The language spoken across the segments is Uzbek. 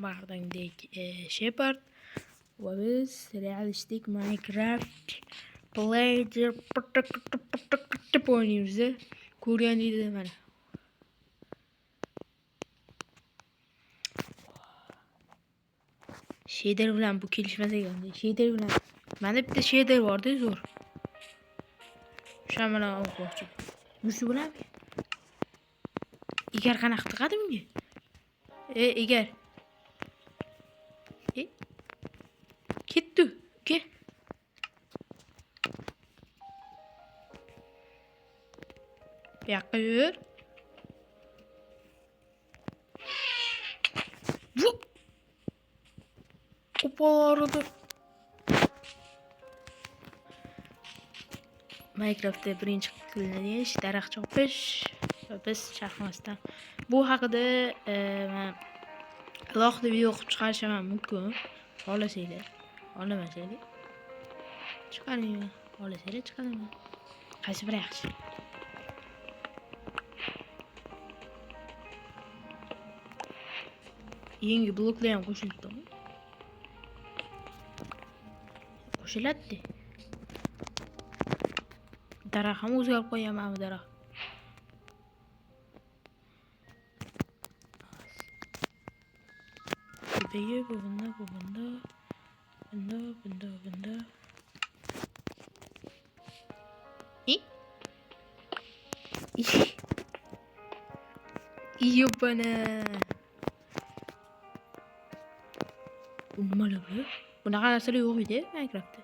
Bardag'dek Shepard va biz realistik Minecraft Player o'ynaymiz. Ko'rganingizdek mana. Shader bilan bu kelishmas ekan. Shader bilan menda bitta shader bor-da, zo'r. O'sha bilan o'qimoqchi. Yurshi bilan Egar qanaqa tiqadi bunga? Egar. Ketdi. Ke. Bu yoqqa yur. Bu. Qo'pordi. Minecraftda birinchi qilinadigan ish daraxt chopish va biz shaxmasdan. Bu haqida men alohida video qilib chiqarishim mumkin. Xohlasanglar, xohlamasanglar chiqaring. Xohlasanglar chiqaraman. Qaysi biri yaxshi? Yangi bloklar ham qo'shildi. Qo'shiladi. Daraxt ham o'zgarib qo'yaman bu daraxt. Tepaga bunda. Yopana. Nimalar bu? Bunaqa narsalar yo'q edi Minecraftda.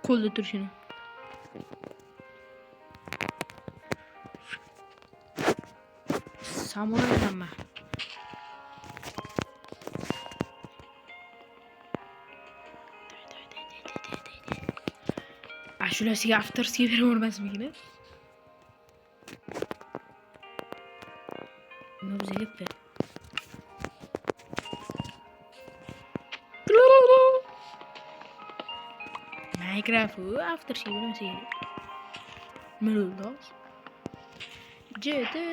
Qo'lda turishini. Samuray. Ashulasiga avtorskiy beravermasmikni? Nima bizga ber. Minecraft avtorskiy bermasmikni? Melodos. Jede.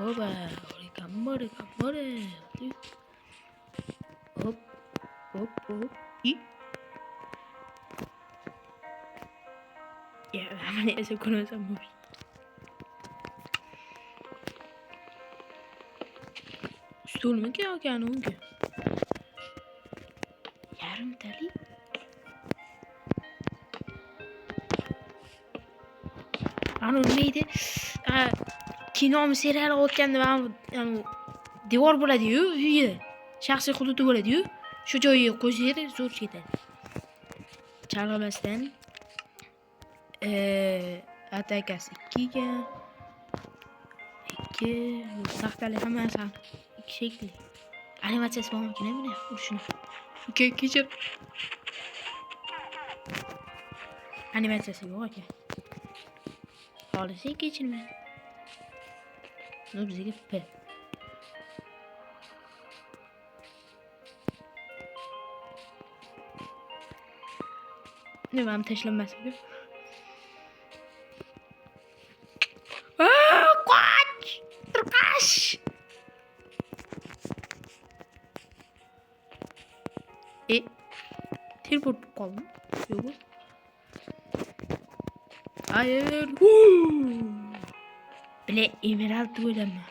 Oba, gamore. Hop. Ya, mana esa ko'rasan bu. Stulmi yokan unga? Yarimtalik. Ana neydi? Kinomi serial o'tganda men devor bo'ladi-yu, uyi. Shaxsiy hududi bo'ladi-yu. Shu joyga qo'ysangiz zo'r ketadi. Chalg'imasdan atakasi 2 ga 2 taxtali hammasi 2 shekilli. Animatsiyasi bormi buni? Shuni. Kechir. Animatsiyasi yo'q ekan. Xohlasa kechirma. Bunu bizga P. Nima ham tashlanmasmi? Qoch! Turqash! Teleport qoldi. Yo'q. Hayır. Bile emerald o'ylama.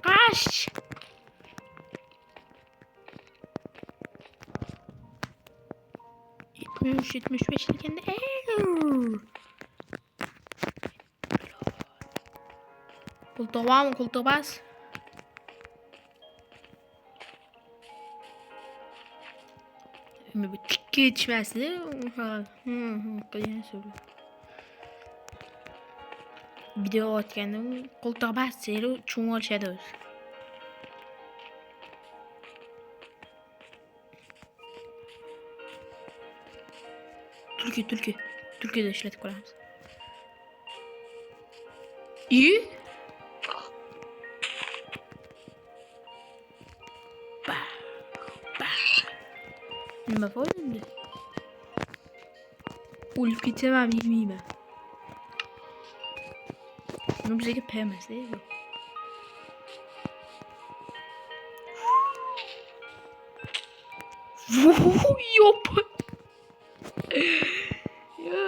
Qash. Yetmiş beş deganda. Qo'ltoq bas. Bir tikka yetishmasdi. Qilgan so'rdi. Video otganda qo'ltoq bassang cho'ng olishadi o'zi. Türkiye'de ishlatib ko'ramiz. İyi. Nima bo'ldi endi? O'lib ketaman, yeyman. Buni bizga P emas-da. Yop. Ya.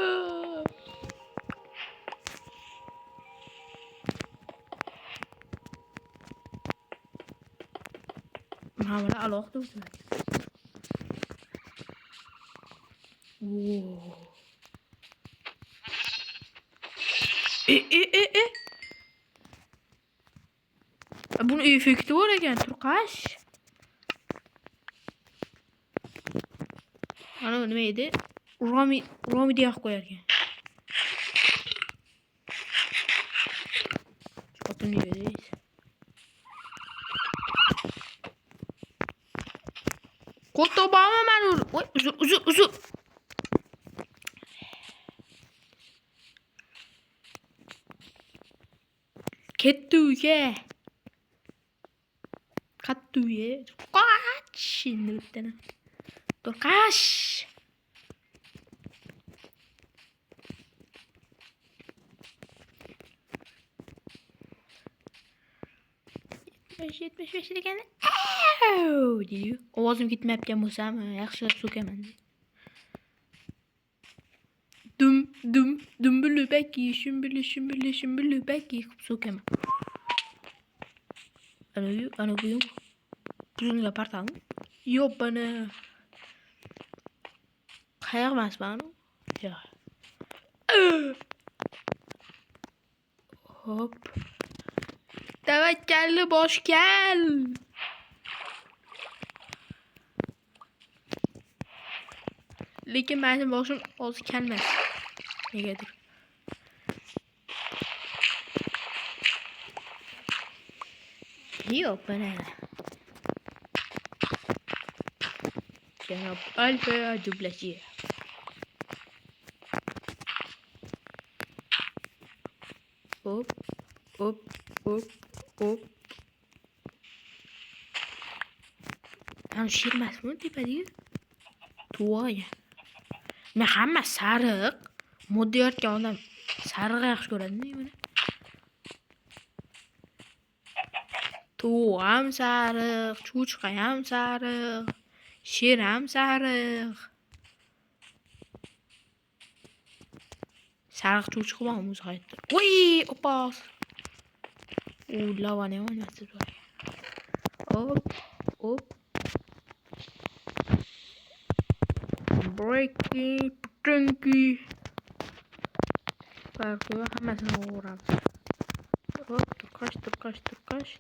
Mana alohida o'tadi. Bunun effekti var ekan, Turqash. Ana nima edi? Romi deya qo'yar ekan. Xotinni beraylik. Qo'tobama men ur. Voy, uzur. Ketdi uyga. Qatdi uyga. Qoch endi bittani. Turqash. Besh degan. Deydi. Ovozim ketmayotgan bo'lsam, yaxshilab so'kaman. Dumbulubaki, shumbulubaki qilib so'kaman. Ana bu yo'q. Buzilgan portalmi? Yo'q bana. Qayoq emas bana? Yo'q. Hop. Tavakkalli boshkal. Lekin mening boshim hozir kelmas. Negadir. Yo'q bana. Janob Alfa dublaji. Hop. Ana shu emasmi tepadagi? To'ya. Men hamma sariq modda yortgan odam sariq yaxshi ko'radimi mana? To'y ham sariq, cho'chqa ham sariq, sher ham sariq. Sariq cho'chqa bormi o'zi hayotda? Voy, opa. Lavani o'ynatdi bor. Hop. Breaking Drunky. Farqi yo'q, hammasini o'ramiz. Hop, turqash.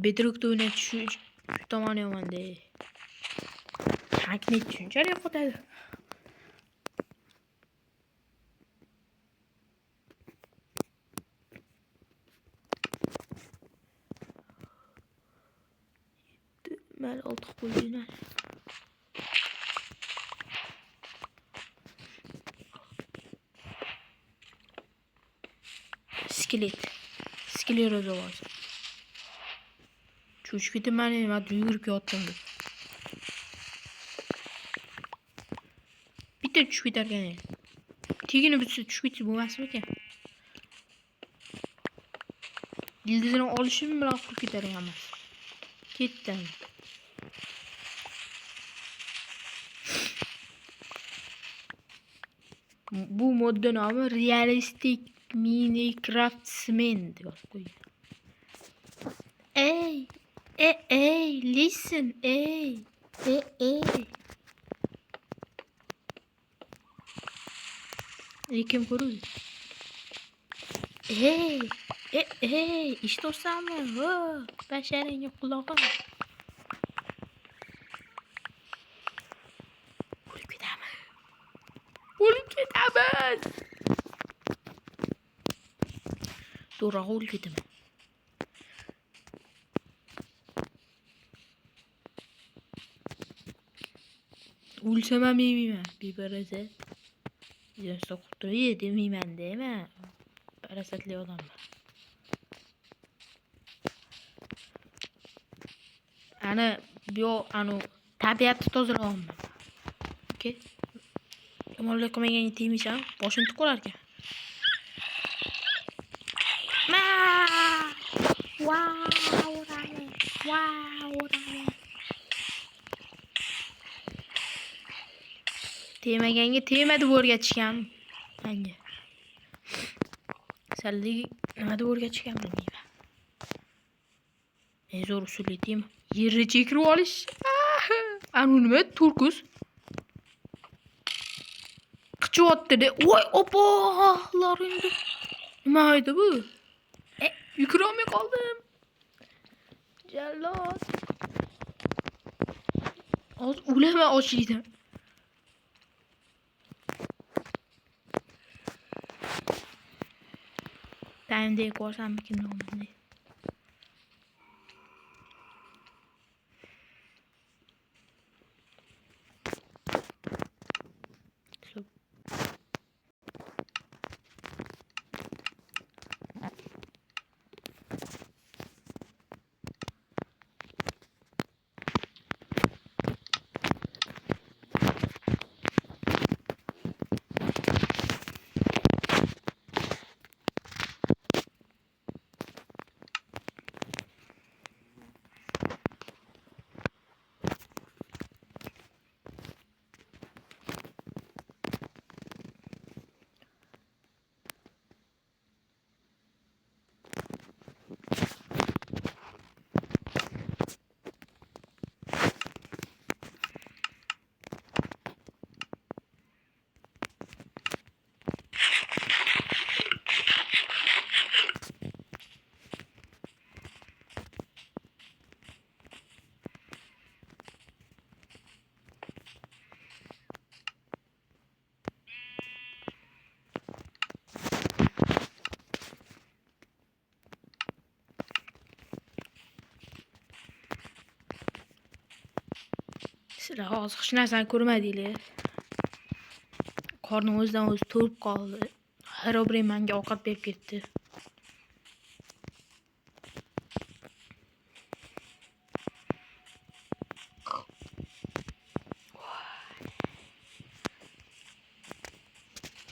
Bedrock'da o'ynatish shu tomoni yomon-da. Hacknet tushunchalik yo'qotadi. Mal oltiq qo'ydilar. Skeleroz ovozi. Cho'chib mani nima yugurib yotdim. Bitta tushib ketarkan. Tegini bitsa tushib ketsa bo'lmasmi ekan? Yıldızını oluşum bilan qurib ketar ekanman. Ketdim. Bu modda nomi Realistic Minecraftsman deb qo'ygan. Listen, Kim ko'rdi? Eshito'rsanmi? Basharangga qulog'im. O'lib ketamiz. Zo'rg'a o'lib ketaman. O'lsam ham yeyman. Beparasa. Yo'qsa qutray demayman deyman. Parasatli odamman. Ana bu tabiatni tozalayapman. Okay. Yomonlik qilmaganga tegmaysan, boshim tiqib qolar ekan. Tegmaganga tegma deb o'rgatishgan menga. Sallik nima deb o'rgatishgan bilmayman. Zo'r usulli deymi? Yerga chekirib olish. Anu nima? Turkus. Qichiyotdi-da. Voy, opolar endi. Nima edi bu? Yugura olmay qoldim. Jallod. O'laman ochlikdan. Time ko'rsammikin nomini. Sizlar hozir hech narsani ko'rmadinglar. Qornim o'zidan o'zi to'lib qoldi. Xarobrey menga ovqat berib ketdi.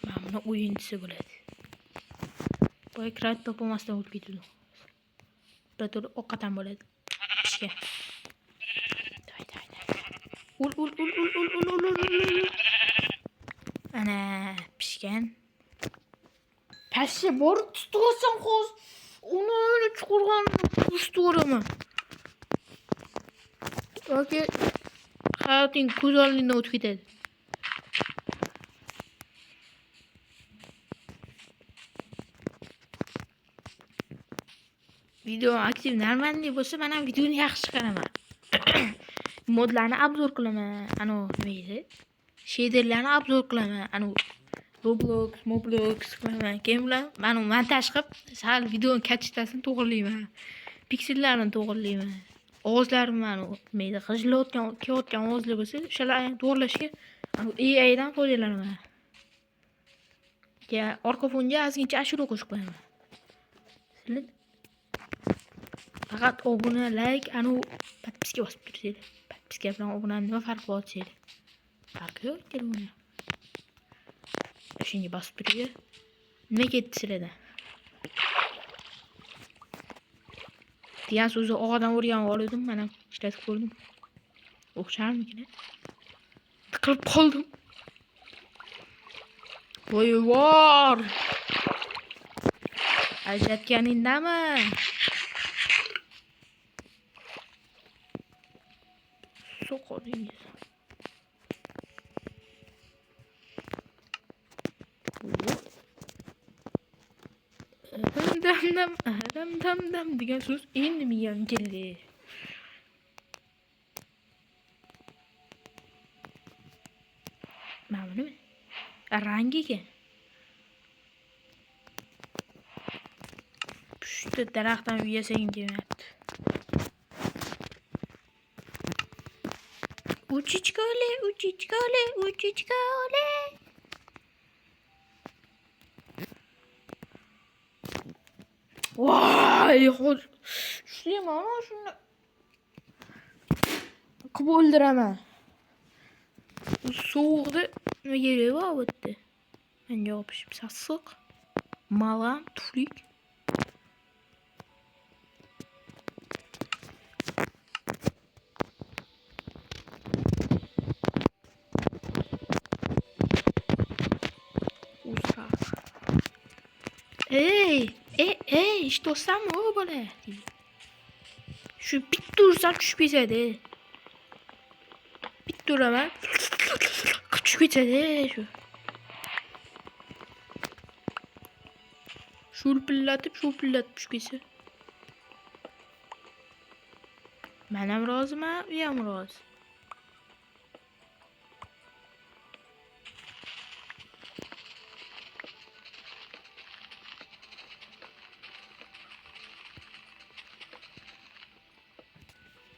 Mana buni o'yinchisi bo'ladi. Bu ekran topolmasdan o'tib ketdi. Bir ovqat ham bo'ladi. Pishgan. Ul. Ana pishgan. Pashsha bor tutib hozir. Uni chuqurgan usturaman. Yoki hayoting ko'z oldingdan o'tib ketadi. Video aktiv normalniy bo'lsa, men ham videoni yaxshi chiqaraman. Modlarni obzor qilaman. Nima edi? Shaderlarni obzor qilaman. Roblox qilaman. Keyin bilan men montaj qilib, sal videoning kachitasini to'g'rilayman. Piksellarni to'g'rilayman. Ovozlarim mayda kelayotgan ovozlar bo'lsa, o'shalarni to'g'rilashga AI dan foydalanaman. Ya, orqa fonga ozgincha ashula qo'shib qo'yaman. Sizlar faqat obuna, like, podpiska bosib tursanglar. Podpiska bilan obunani nima farqi bor desanglar? Farqi yo'q keladi. Shunga bosib turing. Nima ketdi sizlardan? Degan so'zni og'adan o'rganib oldim, mana ishlatib ko'rdim. O'xsharmikin? Tiqilib qoldim. Voy. Ajratganingdami? So'qodingiz. Dam degan so'z endi miyam keldi. Mana nima? Rangiga. Şu daraxtdan uyga segim kelmayapti. Uchichkole, uchichkole, uchichkole. Voy, shuni mana shuni qilib o'ldiraman. Sovuqda nima kerak bor bu yerda? Menga yopishib sassiq. Malam, tuflik. Ey, işte olsam o bola. Shu bitta ursam tushib ketadi. Bitta uraman. Tushib ketadi shu. Shulpillatib tushib ketsa. Men ham roziman, u ham rozi.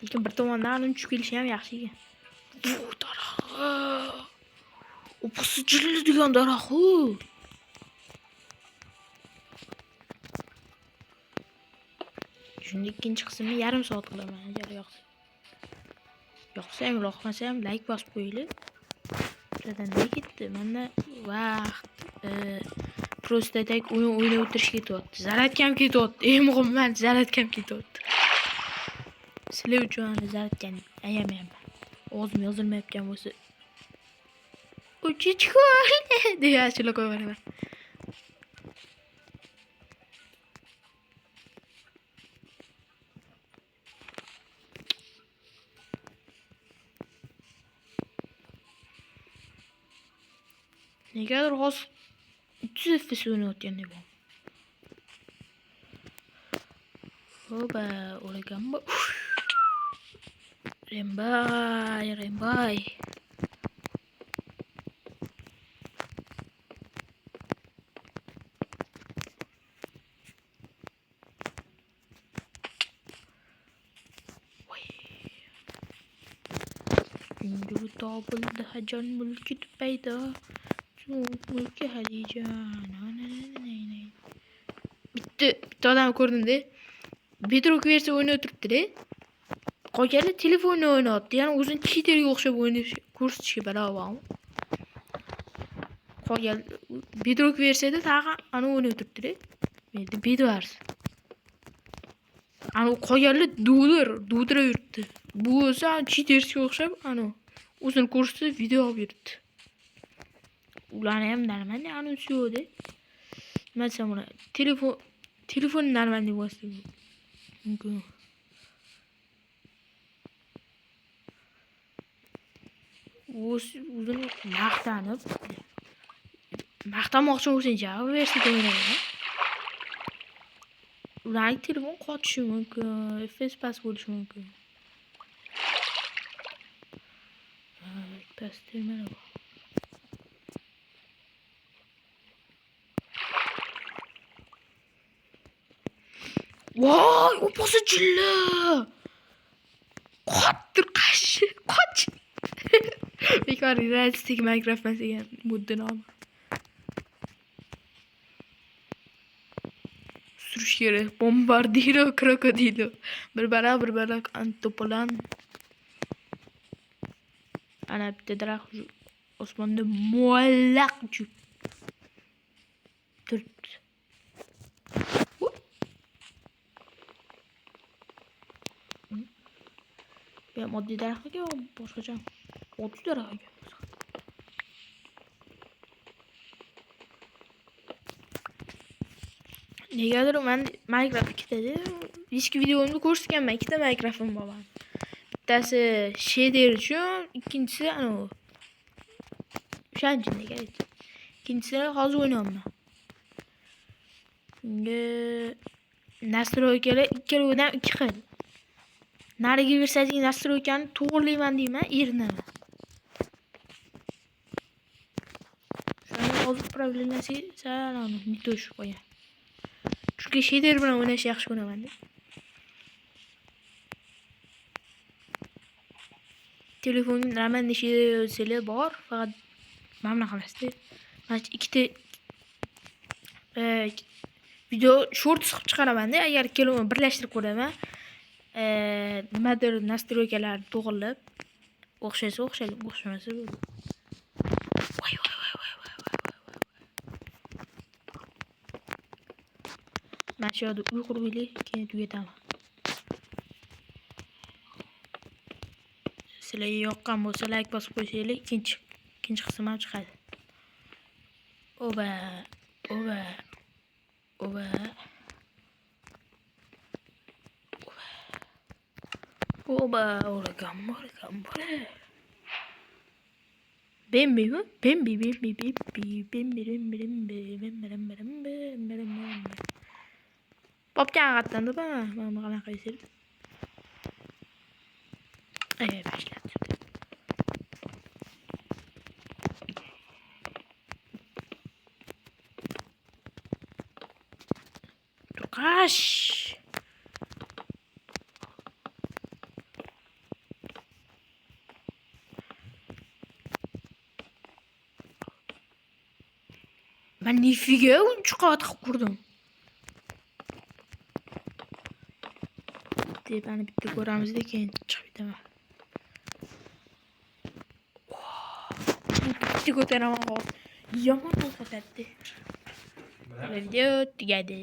Lekin bir tomondan uni tushib kelishi ham yaxshi ekan. Bu daraxt. Opasi jillaydigan daraxt u. Shunda ikkinchi qismini yarim soat qilaman agar yoqsa. Yoqsa ham yoqmasa ham like bosib qo'yinglar. Buradan ketdi. Menda vaqt просто так o'ynab o'tirish ketyapti. Zaryadkam ketyapti. Eng muhimi men zaryadkam ketyapti. Sizlar uchun zaryadkani ayamayman. O'zim yozilmayotgan bo'lsa uchichkole deb ashula qo'yaman. Negadir hozir 300 FPS o'ynayotgandek bu. Hoba, o'raganmi? Rembay. Dulu topildi hajon mulki paydo. Mulki halijon. Bitta odam ko'rdim-da. Bedrock versiya o'ynab turibdi-da. Qolganlar telefonni o'ynayapti. Ya'ni o'zini cheaterga o'xshab o'ynash ko'rsatishga barobarmi? Qolgan Bedrock versiyada tag'in ana o'ynab turibdi-da. Menda Bedwars. Ana qolganlar dudira yuribdi. Bu o'zi cheaterga o'xshab ana o'zini ko'rsatib video olib yuribdi. Ularni ham normalni anonsi yo'q-da. Nima desam bo'ladi? Telefon normalni bo'lsa mumkin. O'zini maqtamoqchi bo'lsang javob versiyada o'ynaydi. Ularning telefon qotishi mumkin, FPS past bo'lishi mumkin. Past mana bu. Voy, opasi jilla. Qotdir qashi, qoch. Bekor realistik Minecraft degan modda nomi. Surish kerak. Bombardiro, krokodilo. Bir barak antopolan. Ana bitta daraxt osmonda muallaq uchib turibdi. Ya moddiy daraxtga boshqacha. Oddiy daraxtga. Negadir men Minecraft ketadi. Eski videomda ko'rsatganman, ikkita Minecraft'im bor. Bittasi shader uchun, ikkinchisi ana u. O'shancha kerak. İkinchisi hozir o'ynayapman. Bunga nastroykalar ikkalovidan ikki xil. Narigi versiyadagi nastroykani to'g'rilayman deyman, erinaman. Shuni hozir problemasi sal ne to'shib qo'yaman. Chunki shader bilan o'ynashni yaxshi ko'raman. Telefonning ramanda shader bor, faqat mana bunaqa emasda. Mana ikkita video shorts qilib chiqaraman-da, agar kelin birlashtirib ko'raman. Nimadir nastroykalar to'g'rilib o'xshasa o'xshaydi, o'xshamasa bo'ldi. Voy. Mana shu yerda uy qurib keyin tugataman. Sizlarga yoqqan bo'lsa like bosib qo'ysanglar, ikkinchi qism ham chiqadi. Oba. Oragam. Bembi. Popcan qatdan-da mana qanaqa qilsam. Başlat. Turqash. Ben nifiga 3 qavat qilib qurdim. Tepani bitta ko'ramizda keyin chiqib ketaman. Bitta ko'taraman hozir. Yomon o'xshatadi. Video tugadi.